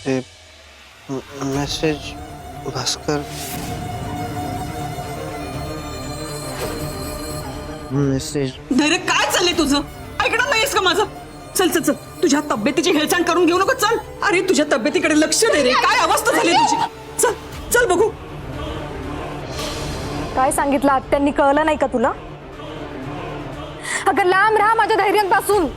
ते message Bhaskar message धैर्य काय चाललंय तुझं? ऐकणार नाहीस का माझं? चल चल चल, तुझ्या तब्येतीची हेळसांड करून घेऊ नको. चल, अरे तुझ्या तब्येतीकडे लक्ष दे रे. काय अवस्था झाली तुझी? चल चल बघू. काय सांगितलं आत्यांनी, कळलं नाही का तुला? अगं लांब राहा माझ्या धैर्यांपासून.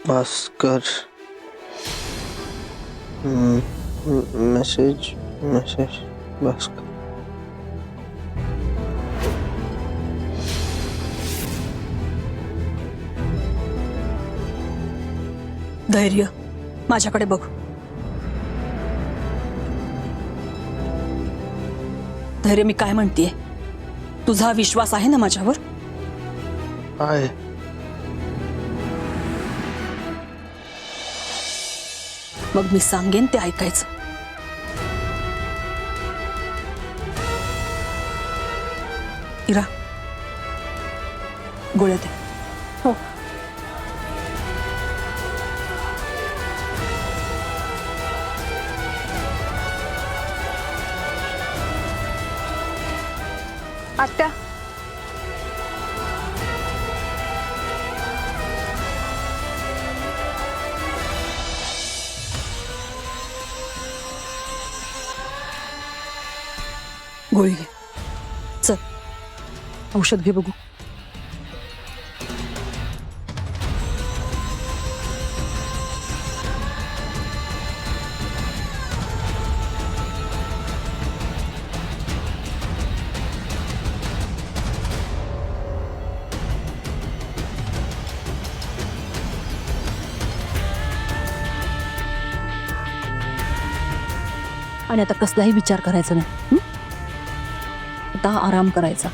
Bhaskar message message Bhaskar. धैर्य, माझ्याकडे बघ. धैर्य, मी काय म्हणतेय, तुझा विश्वास आहे ना माझ्यावर? आहे. मग मी सांगेन ते ऐकायचं. इरा, गोळ्या दे. हो. आत्या, गोळी घे. चल, औषध घे बघू. आणि आता कसलाही विचार करायचा नाही. आता आराम करायचा.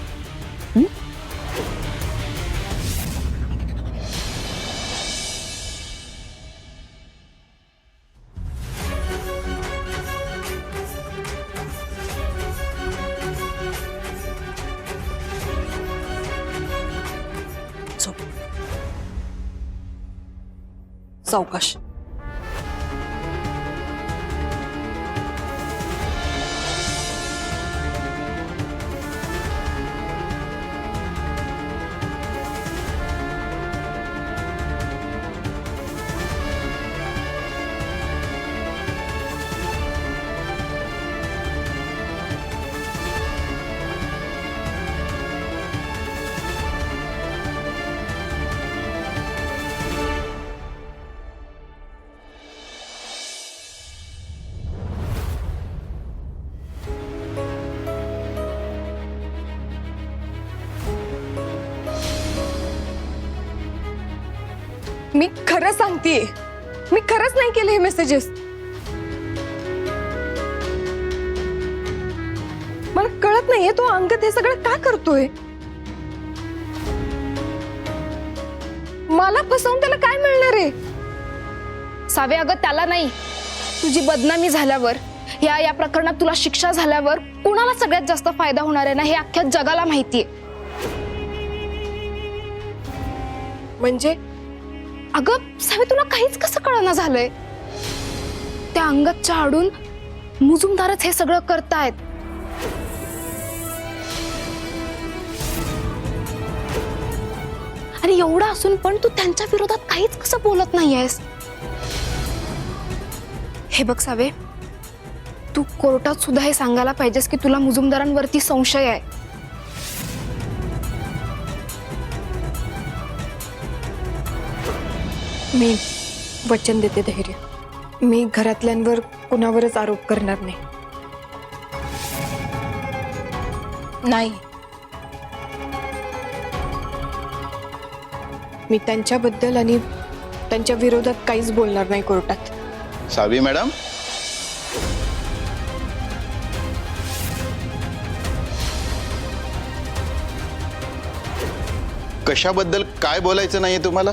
झोप. सावकाश. मी खरं सांगतेय, मी खरंच नाही केले हे मेसेजेस. मला कळत नाहीये तो अंगद हे सगळं का करतोय. मला फसवून त्याला काय मिळणार आहे? सावे, अगं त्याला नाही, तुझी बदनामी झाल्यावर, या प्रकरणात तुला शिक्षा झाल्यावर कुणाला सगळ्यात जास्त फायदा होणार आहे ना, हे अख्ख्या जगाला माहितीये. म्हणजे अगं सावे, तुला काहीच कसं कळना झालंय? त्या अंगदच्या आडून मुजुमदारच हे सगळं करतायत. आणि एवढं असून पण तू त्यांच्या विरोधात काहीच कसं बोलत नाहीयेस? हे बघ सावे, तू कोर्टात सुद्धा हे सांगायला पाहिजेस की तुला मुजुमदारांवरती संशय आहे. मी वचन देते धैर्य, मी घरातल्यांवर कुणावरच आरोप करणार नाही. नाही, मी त्यांच्याबद्दल आणि त्यांच्या विरोधात काहीच बोलणार नाही कोर्टात. सावी मॅडम, कशाबद्दल काय बोलायचं नाहीये तुम्हाला?